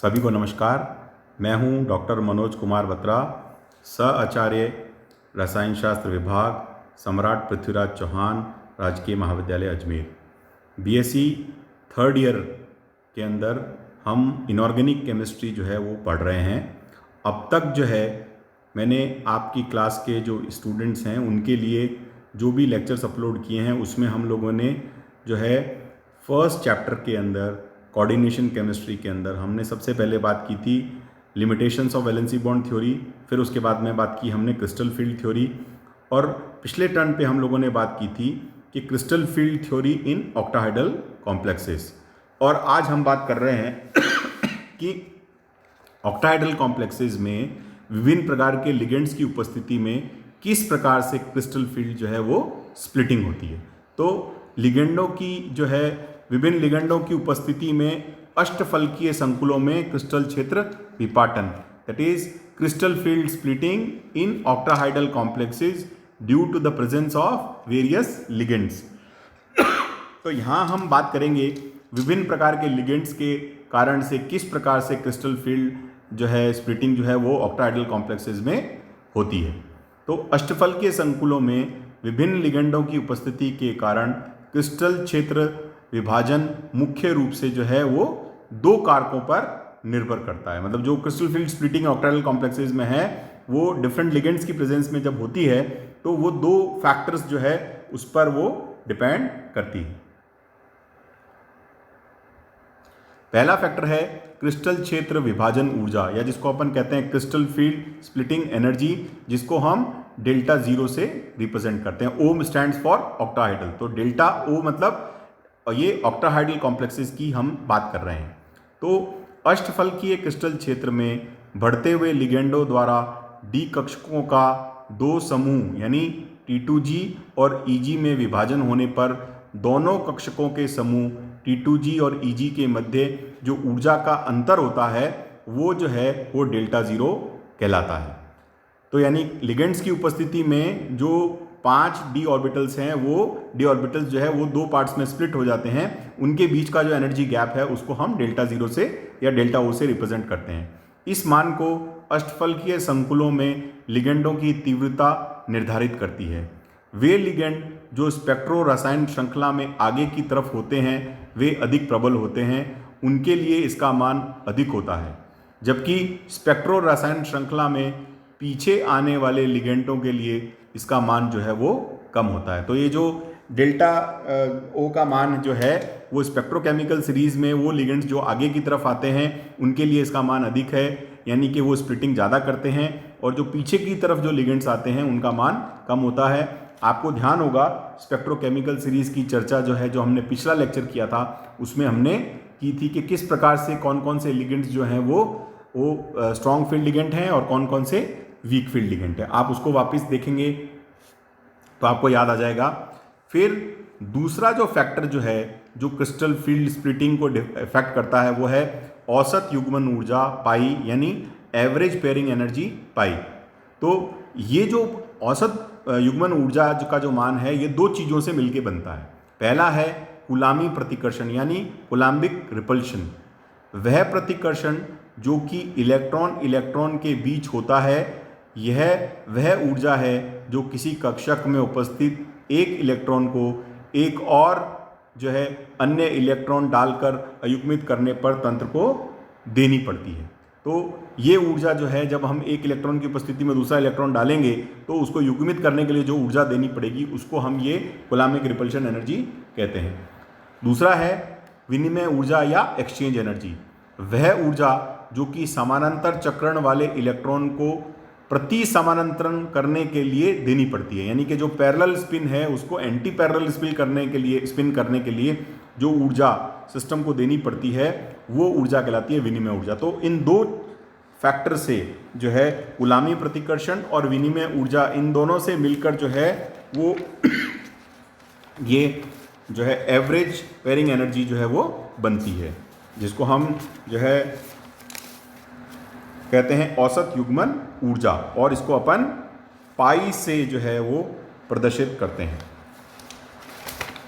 सभी को नमस्कार। मैं हूं डॉक्टर मनोज कुमार बत्रा, सह आचार्य रसायन शास्त्र विभाग, सम्राट पृथ्वीराज चौहान राजकीय महाविद्यालय अजमेर। बीएससी थर्ड ईयर के अंदर हम इनऑर्गेनिक केमिस्ट्री जो है वो पढ़ रहे हैं। अब तक जो है मैंने आपकी क्लास के जो स्टूडेंट्स हैं उनके लिए जो भी लेक्चर्स अपलोड किए हैं उसमें हम लोगों ने जो है फर्स्ट चैप्टर के अंदर कोऑर्डिनेशन केमिस्ट्री के अंदर हमने सबसे पहले बात की थी limitations of valency bond theory, फिर उसके बाद में बात की हमने क्रिस्टल फील्ड थ्योरी, और पिछले टर्न पे हम लोगों ने बात की थी कि crystal field theory in octahedral complexes. और आज हम बात कर रहे हैं कि ऑक्टाहेड्रल कॉम्प्लेक्सेस में विभिन्न प्रकार के लिगेंड्स की उपस्थिति में किस प्रकार से क्रिस्टल फील्ड जो है वो स्प्लिटिंग होती है। तो लिगेंडों की जो है विभिन्न लिगेंडों की उपस्थिति में अष्टफलकीय संकुलों में क्रिस्टल क्षेत्र विपाटन, that is crystal field splitting in octahedral complexes due to the presence of various ligands. तो यहाँ हम बात करेंगे विभिन्न प्रकार के लिगेंड्स के कारण से किस प्रकार से क्रिस्टल फील्ड जो है स्प्लिटिंग जो है वो ऑक्टाहाइडल कॉम्प्लेक्सेस में होती है। तो अष्टफलकीय संकुलों में विभिन्न लिगेंडों की उपस्थिति के कारण क्रिस्टल क्षेत्र विभाजन मुख्य रूप से जो है वो दो कारकों पर निर्भर करता है। मतलब जो crystal field splitting octahedral complexes में है वो डिफरेंट लिगेंड्स की प्रेजेंस में जब होती है तो वो दो फैक्टर्स जो है उस पर वो डिपेंड करती है। पहला फैक्टर है क्रिस्टल क्षेत्र विभाजन ऊर्जा, या जिसको अपन कहते हैं क्रिस्टल फील्ड स्प्लिटिंग एनर्जी, जिसको हम डेल्टा जीरो से रिप्रेजेंट करते हैं। ओम स्टैंड्स फॉर ऑक्टाहाइडल, तो डेल्टा ओ मतलब ये ऑक्टाहाइडल कॉम्प्लेक्सेस की हम बात कर रहे हैं। तो अष्टफलकीय क्रिस्टल क्षेत्र में बढ़ते हुए लिगेंडों द्वारा डी कक्षकों का दो समूह यानी T2G और EG में विभाजन होने पर दोनों कक्षकों के समूह T2G और EG के मध्य जो ऊर्जा का अंतर होता है वो जो है वो डेल्टा जीरो कहलाता है। तो यानी लिगेंड्स की उपस्थिति में जो 5 डी ऑर्बिटल्स हैं वो डी ऑर्बिटल्स जो है वो दो पार्ट्स में स्प्लिट हो जाते हैं। उनके बीच का जो एनर्जी गैप है उसको हम डेल्टा जीरो से या डेल्टा ओ से रिप्रेजेंट करते हैं। इस मान को अष्टफलकीय संकुलों में लिगेंडों की तीव्रता निर्धारित करती है। वे लिगेंड जो स्पेक्ट्रो रसायन श्रृंखला में आगे की तरफ होते हैं वे अधिक प्रबल होते हैं, उनके लिए इसका मान अधिक होता है, जबकि स्पेक्ट्रो रसायन श्रृंखला में पीछे आने वाले लिगेंडों के लिए इसका मान जो है वो कम होता है। तो ये जो डेल्टा ओ का मान जो है वो स्पेक्ट्रोकेमिकल सीरीज में वो लिगेंड्स जो आगे की तरफ आते हैं उनके लिए इसका मान अधिक है, यानी कि वो स्प्लिटिंग ज़्यादा करते हैं, और जो पीछे की तरफ जो लिगेंड्स आते हैं उनका मान कम होता है। आपको ध्यान होगा स्पेक्ट्रोकेमिकल सीरीज की चर्चा जो है जो हमने पिछला लेक्चर किया था उसमें हमने की थी कि किस प्रकार से कौन कौन से लिगेंड्स जो हैं वो स्ट्रॉन्ग फील्ड लिगेंड हैं और कौन कौन से वीक फील्ड लिगेंड है। आप उसको वापस देखेंगे तो आपको याद आ जाएगा। फिर दूसरा जो फैक्टर जो है जो क्रिस्टल फील्ड स्प्लिटिंग को इफेक्ट करता है वो है औसत युग्मन ऊर्जा पाई, यानी एवरेज पेयरिंग एनर्जी पाई। तो ये जो औसत युग्मन ऊर्जा का जो मान है ये दो चीज़ों से मिलकर बनता है। पहला है कूलामी प्रतिकर्षण यानी कोलम्बिक रिपल्शन, वह प्रतिकर्षण जो कि इलेक्ट्रॉन इलेक्ट्रॉन के बीच होता है। यह वह ऊर्जा है जो किसी कक्षक में उपस्थित एक इलेक्ट्रॉन को एक और जो है अन्य इलेक्ट्रॉन डालकर अयुग्मित करने पर तंत्र को देनी पड़ती है। तो ये ऊर्जा जो है जब हम एक इलेक्ट्रॉन की उपस्थिति में दूसरा इलेक्ट्रॉन डालेंगे तो उसको युग्मित करने के लिए जो ऊर्जा देनी पड़ेगी उसको हम ये कोलम्बिक रिपल्शन एनर्जी कहते हैं। दूसरा है विनिमय ऊर्जा या एक्सचेंज एनर्जी, वह ऊर्जा जो कि समानांतर चक्रण वाले इलेक्ट्रॉन को प्रति समानांतरण करने के लिए देनी पड़ती है, यानी कि जो पैरेलल स्पिन है उसको एंटी पैरेलल स्पिन करने के लिए जो ऊर्जा सिस्टम को देनी पड़ती है वो ऊर्जा कहलाती है विनिमय ऊर्जा। तो इन दो फैक्टर से जो है कूलामी प्रतिकर्षण और विनिमय ऊर्जा, इन दोनों से मिलकर जो है वो ये जो है एवरेज पेयरिंग एनर्जी जो है वो बनती है, जिसको हम जो है कहते हैं औसत युग्मन ऊर्जा, और इसको अपन पाई से जो है वो प्रदर्शित करते हैं।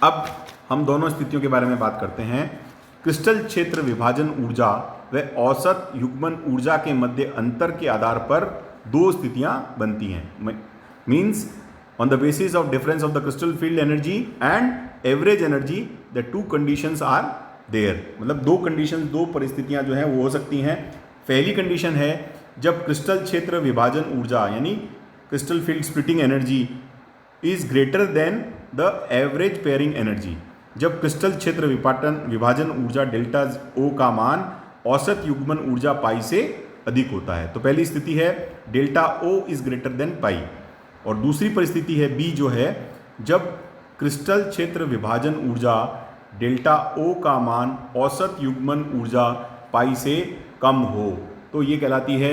अब हम दोनों स्थितियों के बारे में बात करते हैं। क्रिस्टल क्षेत्र विभाजन ऊर्जा व औसत युग्मन ऊर्जा के मध्य अंतर के आधार पर दो स्थितियां बनती हैं। Means on the basis of difference of the crystal field energy and average energy the two conditions are there। मतलब दो कंडीशंस, दो परिस्थितियां जो हैं वो हो सकती हैं। पहली कंडीशन है जब क्रिस्टल क्षेत्र विभाजन ऊर्जा यानी crystal field splitting energy is greater then the average pairing energy. जब क्रिस्टल क्षेत्र विभाजन ऊर्जा डेल्टा ओ का मान औसत युग्मन ऊर्जा पाई से अधिक होता है। तो पहली स्थिति है delta O is greater than pi, और दूसरी परिस्थिति है बी जो है जब क्रिस्टल क्षेत्र विभाजन ऊर्जा डेल्टा ओ का मान औसत युग्मन ऊर्जा पाई से कम हो, तो ये कहलाती है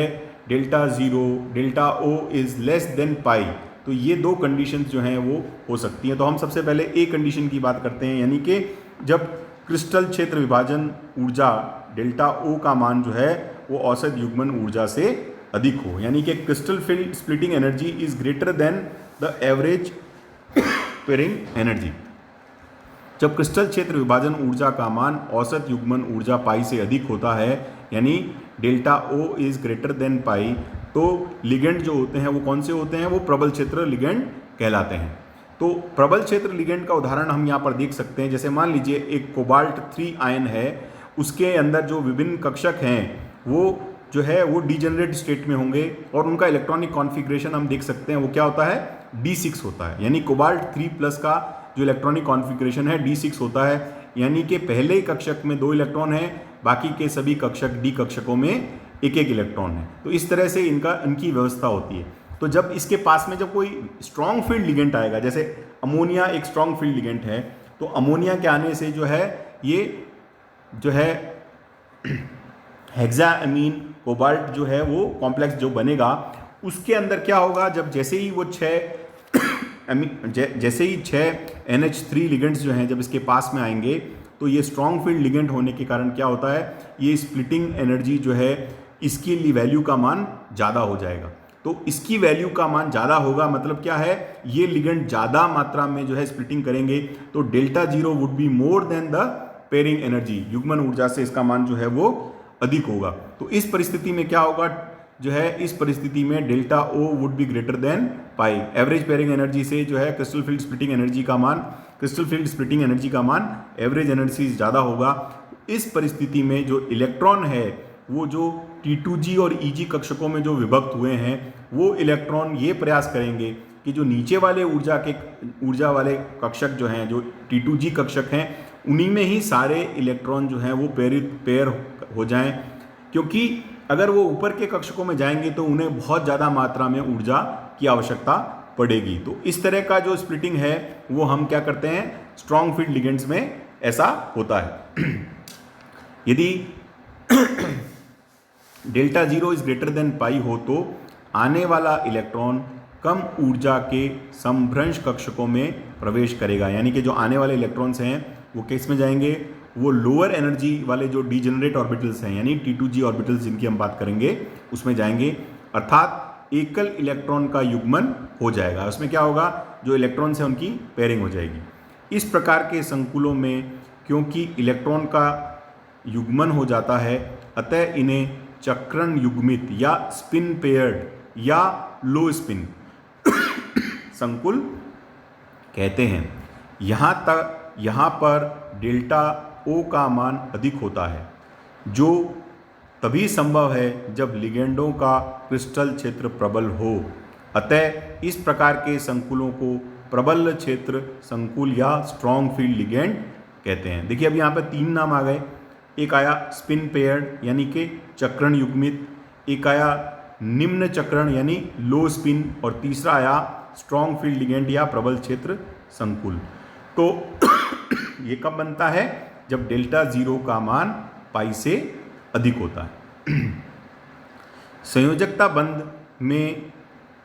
delta zero, delta O is less than pi. तो ये दो कंडीशंस जो हैं वो हो सकती हैं। तो हम सबसे पहले ए कंडीशन की बात करते हैं, यानी कि जब क्रिस्टल क्षेत्र विभाजन ऊर्जा डेल्टा ओ का मान जो है वो औसत युग्मन ऊर्जा से अधिक हो, यानी कि crystal field splitting energy is greater then the average pairing energy. जब क्रिस्टल क्षेत्र विभाजन ऊर्जा का मान औसत युग्मन ऊर्जा पाई से अधिक होता है, यानी delta O is greater than pi, तो लिगेंड जो होते हैं वो कौन से होते हैं? वो प्रबल क्षेत्र लिगेंड कहलाते हैं। तो प्रबल क्षेत्र लिगेंड का उदाहरण हम यहाँ पर देख सकते हैं। जैसे मान लीजिए एक कोबाल्ट 3 आयन है, उसके अंदर जो विभिन्न कक्षक हैं वो जो है वो डीजेनरेट स्टेट में होंगे और उनका इलेक्ट्रॉनिक कॉन्फ़िगरेशन हम देख सकते हैं वो क्या होता है? D6 होता है। यानी कोबाल्ट 3+ का जो इलेक्ट्रॉनिक कॉन्फ़िगरेशन है D6 होता है, यानी कि पहले ही कक्षक में 2 इलेक्ट्रॉन हैं, बाकी के सभी कक्षक डी कक्षकों में एक इलेक्ट्रॉन है। तो इस तरह से इनकी व्यवस्था होती है। तो जब इसके पास में जब कोई स्ट्रॉन्ग फील्ड लिगेंट आएगा, जैसे अमोनिया एक स्ट्रॉन्ग फील्ड लिगेंट है, तो अमोनिया के आने से जो है ये जो है हेक्साअमीन कोबाल्ट जो है वो कॉम्प्लेक्स जो बनेगा, उसके अंदर क्या होगा? जब जैसे ही वो 6 NH3 लिगेंड्स जो हैं जब इसके पास में आएंगे, तो ये स्ट्रॉन्ग फील्ड लिगेंड होने के कारण क्या होता है? ये स्प्लिटिंग एनर्जी जो है इसकी वैल्यू का मान ज़्यादा हो जाएगा। तो इसकी वैल्यू का मान ज़्यादा होगा मतलब क्या है? ये लिगेंड ज़्यादा मात्रा में जो है स्प्लिटिंग करेंगे, तो delta zero would be more than the pairing energy. युग्मन ऊर्जा से इसका मान जो है वो अधिक होगा। तो इस परिस्थिति में क्या होगा जो है? इस परिस्थिति में delta O would be greater than pi. Average pairing energy से जो है क्रिस्टल फील्ड स्प्लिटिंग एनर्जी का मान एवरेज एनर्जी से ज़्यादा होगा। इस परिस्थिति में जो इलेक्ट्रॉन है वो जो T2G और EG कक्षकों में जो विभक्त हुए हैं, वो इलेक्ट्रॉन ये प्रयास करेंगे कि जो नीचे वाले ऊर्जा वाले कक्षक जो हैं, जो T2G कक्षक हैं, उन्हीं में ही सारे इलेक्ट्रॉन जो हैं वो पेयर हो जाएं, क्योंकि अगर वो ऊपर के कक्षकों में जाएंगे तो उन्हें बहुत ज़्यादा मात्रा में ऊर्जा की आवश्यकता पड़ेगी। तो इस तरह का जो स्प्लिटिंग है वो हम क्या करते हैं? स्ट्रॉन्ग फील्ड लिगेंड्स में ऐसा होता है। यदि delta zero is greater than pi हो तो आने वाला इलेक्ट्रॉन कम ऊर्जा के समभ्रंश कक्षकों में प्रवेश करेगा, यानी कि जो आने वाले इलेक्ट्रॉन्स हैं वो किस में जाएंगे? वो लोअर एनर्जी वाले जो डीजेनरेट ऑर्बिटल्स हैं, यानी T2G ऑर्बिटल्स जिनकी हम बात करेंगे, उसमें जाएंगे। अर्थात एकल इलेक्ट्रॉन का युग्मन हो जाएगा। उसमें क्या होगा? जो इलेक्ट्रॉन्स हैं उनकी पेयरिंग हो जाएगी। इस प्रकार के संकुलों में क्योंकि इलेक्ट्रॉन का युग्मन हो जाता है, अतः इन्हें चक्रण युग्मित या स्पिन पेयर्ड या लो स्पिन संकुल कहते हैं। यहाँ पर डेल्टा ओ का मान अधिक होता है, जो तभी संभव है जब लिगेंडों का क्रिस्टल क्षेत्र प्रबल हो। अतः इस प्रकार के संकुलों को प्रबल क्षेत्र संकुल या स्ट्रॉन्ग फील्ड लिगेंड कहते हैं। देखिए अब यहाँ पर 3 नाम आ गए। एक आया स्पिन पेयर्ड यानी कि चक्रण युग्मित, एक आया निम्न चक्रण यानी लो स्पिन, और तीसरा आया स्ट्रॉन्ग फील्ड लिगेंड या प्रबल क्षेत्र संकुल। तो ये कब बनता है? जब डेल्टा जीरो का मान पाई से अधिक होता है। संयोजकता बंध में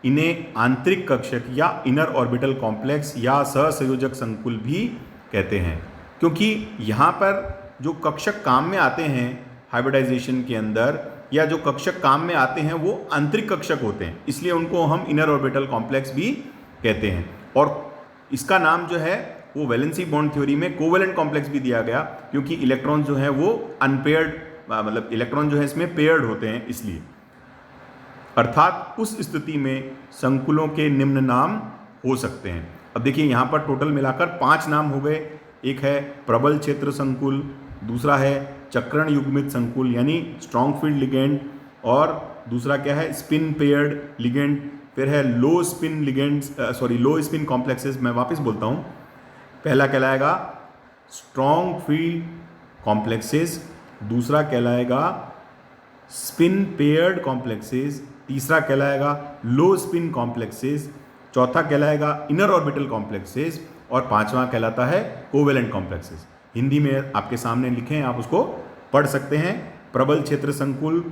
इन्हें आंतरिक कक्षक या इनर ऑर्बिटल कॉम्प्लेक्स या सहसंयोजक संकुल भी कहते हैं, क्योंकि यहाँ पर जो कक्षक काम में आते हैं हाइब्रिडाइजेशन के अंदर, या जो कक्षक काम में आते हैं वो आंतरिक कक्षक होते हैं, इसलिए उनको हम इनर ऑर्बिटल कॉम्प्लेक्स भी कहते हैं। और इसका नाम जो है वो वैलेंसी बॉन्ड थ्योरी में कोवेलेंट कॉम्प्लेक्स भी दिया गया, क्योंकि इलेक्ट्रॉन जो है वो अनपेयर्ड मतलब इलेक्ट्रॉन जो है इसमें पेयर्ड होते हैं इसलिए। अर्थात उस स्थिति में संकुलों के निम्न नाम हो सकते हैं। अब देखिए यहाँ पर टोटल मिलाकर 5 नाम हो गए। एक है प्रबल क्षेत्र संकुल, दूसरा है चक्रण युग्मित संकुल यानी स्ट्रॉन्ग फील्ड लिगेंड, और दूसरा क्या है स्पिन पेयर्ड लिगेंड, फिर है लो स्पिन लिगेंड्स लो स्पिन कॉम्प्लेक्सेस। मैं वापस बोलता हूँ, पहला कहलाएगा स्ट्रॉन्ग फील्ड कॉम्प्लेक्सेस, दूसरा कहलाएगा स्पिन पेयर्ड कॉम्प्लेक्सेस, तीसरा कहलाएगा लो स्पिन कॉम्प्लेक्सेस, चौथा कहलाएगा इनर ऑर्बिटल कॉम्प्लेक्सेस, और पांचवा कहलाता है कोवेलेंट कॉम्प्लेक्सेस। हिंदी में आपके सामने लिखे हैं, आप उसको पढ़ सकते हैं। प्रबल क्षेत्र संकुल,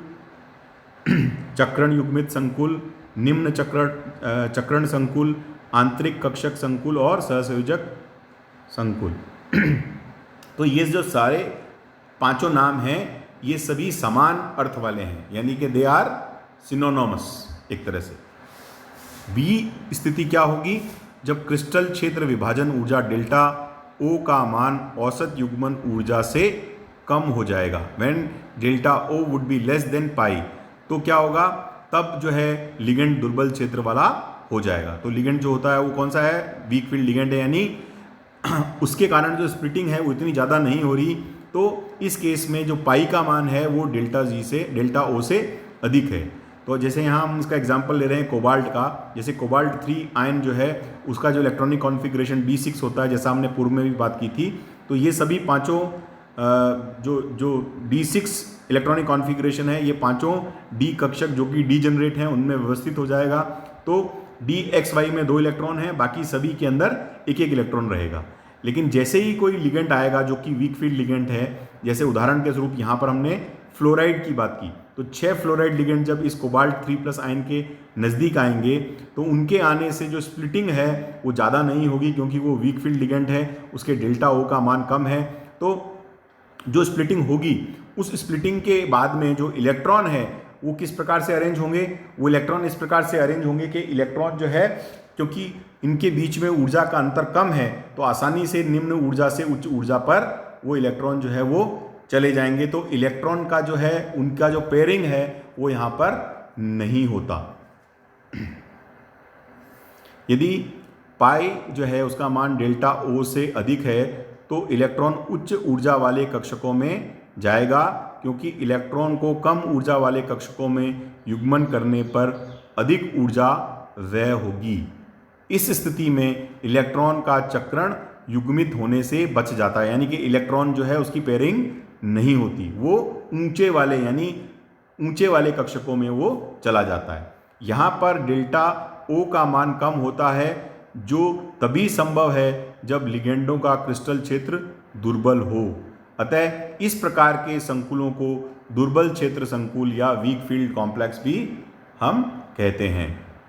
चक्रण युग्मित संकुल, निम्न चक्रण संकुल, आंतरिक कक्षक संकुल और सहसंयोजक संकुल। तो ये जो सारे पांचों नाम हैं ये सभी समान अर्थ वाले हैं, यानी कि दे आर सिनोनोमस एक तरह से। बी स्थिति क्या होगी, जब क्रिस्टल क्षेत्र विभाजन ऊर्जा डेल्टा ओ का मान औसत युग्मन ऊर्जा से कम हो जाएगा। When delta O would be less than pi, तो क्या होगा, तब जो है लिगेंड दुर्बल क्षेत्र वाला हो जाएगा। तो लिगेंड जो होता है वो कौन सा है, वीक फील्ड लिगेंड है, यानी उसके कारण जो स्प्लिटिंग है वो इतनी ज़्यादा नहीं हो रही। तो इस केस में जो पाई का मान है वो डेल्टा ओ से अधिक है। तो जैसे यहाँ हम इसका एग्जांपल ले रहे हैं कोबाल्ट का, जैसे कोबाल्ट 3 आयन जो है उसका जो इलेक्ट्रॉनिक कॉन्फ़िगरेशन D6 होता है, जैसा हमने पूर्व में भी बात की थी। तो ये सभी पांचों जो D6 इलेक्ट्रॉनिक कॉन्फ़िगरेशन है, ये पांचों D कक्षक जो कि डी जनरेट हैं उनमें व्यवस्थित हो जाएगा। तो DXY में 2 इलेक्ट्रॉन हैं, बाकी सभी के अंदर एक एक इलेक्ट्रॉन रहेगा। लेकिन जैसे ही कोई लिगेंड आएगा जो कि वीक फील्ड लिगेंड है, जैसे उदाहरण के स्वरूप यहाँ पर हमने फ्लोराइड की बात की, तो 6 फ्लोराइड लिगेंड जब इस कोबाल्ट 3+ आयन के नज़दीक आएंगे तो उनके आने से जो स्प्लिटिंग है वो ज़्यादा नहीं होगी, क्योंकि वो वीक फील्ड लिगेंड है, उसके डेल्टा ओ का मान कम है। तो जो स्प्लिटिंग होगी उस स्प्लिटिंग के बाद में जो इलेक्ट्रॉन है वो किस प्रकार से अरेंज होंगे, वो इलेक्ट्रॉन इस प्रकार से अरेंज होंगे कि इलेक्ट्रॉन जो है, क्योंकि इनके बीच में ऊर्जा का अंतर कम है, तो आसानी से निम्न ऊर्जा से उच्च ऊर्जा पर वो इलेक्ट्रॉन जो है वो चले जाएंगे। तो इलेक्ट्रॉन का जो है उनका जो पेयरिंग है वो यहाँ पर नहीं होता। यदि पाई जो है उसका मान डेल्टा ओ से अधिक है तो इलेक्ट्रॉन उच्च ऊर्जा वाले कक्षकों में जाएगा, क्योंकि इलेक्ट्रॉन को कम ऊर्जा वाले कक्षकों में युग्मन करने पर अधिक ऊर्जा व्यय होगी। इस स्थिति में इलेक्ट्रॉन का चक्रण युग्मित होने से बच जाता है, यानी कि इलेक्ट्रॉन जो है उसकी पेयरिंग नहीं होती, वो ऊंचे वाले कक्षकों में वो चला जाता है। यहाँ पर डेल्टा ओ का मान कम होता है, जो तभी संभव है जब लिगेंडों का क्रिस्टल क्षेत्र दुर्बल हो। अतः इस प्रकार के संकुलों को दुर्बल क्षेत्र संकुल या वीक फील्ड कॉम्प्लेक्स भी हम कहते हैं।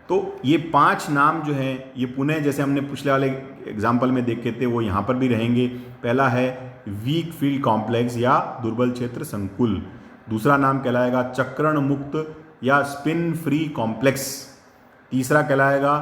तो ये 5 नाम जो हैं ये पुनः जैसे हमने पिछले वाले एग्जाम्पल में देखे थे वो यहाँ पर भी रहेंगे। पहला है वीक फील्ड कॉम्प्लेक्स या दुर्बल क्षेत्र संकुल, दूसरा नाम कहलाएगा चक्रण मुक्त या स्पिन फ्री कॉम्प्लेक्स, तीसरा कहलाएगा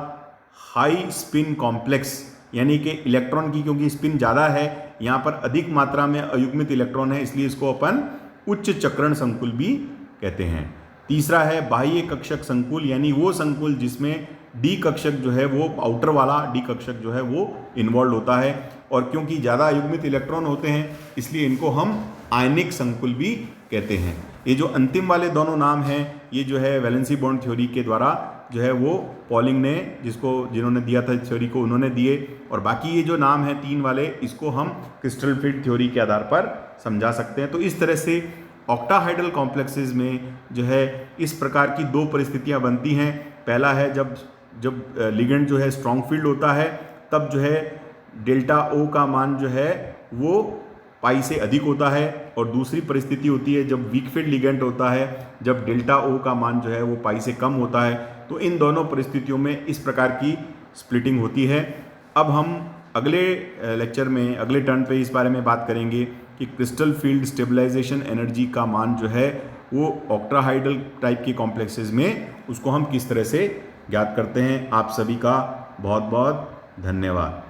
हाई स्पिन कॉम्प्लेक्स, यानी कि इलेक्ट्रॉन की क्योंकि स्पिन ज़्यादा है, यहाँ पर अधिक मात्रा में अयुग्मित इलेक्ट्रॉन है, इसलिए इसको अपन उच्च चक्रण संकुल भी कहते हैं। तीसरा है बाह्य कक्षक संकुल, यानी वो संकुल जिसमें डी कक्षक जो है वो आउटर वाला डी कक्षक जो है वो इन्वॉल्व होता है, और क्योंकि ज़्यादा अयुग्मित इलेक्ट्रॉन होते हैं इसलिए इनको हम आयनिक संकुल भी कहते हैं। ये जो अंतिम वाले दोनों नाम हैं ये जो है वैलेंसी बॉन्ड थ्योरी के द्वारा जो है वो पॉलिंग ने जिन्होंने दिया था थ्योरी को उन्होंने दिए, और बाकी ये जो नाम है 3 वाले इसको हम क्रिस्टल फील्ड थ्योरी के आधार पर समझा सकते हैं। तो इस तरह से ऑक्टाहाइड्रल कॉम्प्लेक्सेस में जो है इस प्रकार की 2 परिस्थितियां बनती हैं। पहला है जब लिगेंड जो है स्ट्रॉन्ग फील्ड होता है तब जो है डेल्टा ओ का मान जो है वो पाई से अधिक होता है, और दूसरी परिस्थिति होती है जब वीक फील्ड लिगेंड होता है, जब डेल्टा ओ का मान जो है वो पाई से कम होता है। तो इन दोनों परिस्थितियों में इस प्रकार की स्प्लिटिंग होती है। अब हम अगले लेक्चर में अगले टर्न पे इस बारे में बात करेंगे कि क्रिस्टल फील्ड स्टेबलाइजेशन एनर्जी का मान जो है वो ऑक्टाहाइड्रल टाइप के कॉम्प्लेक्सेस में उसको हम किस तरह से ज्ञात करते हैं। आप सभी का बहुत बहुत धन्यवाद।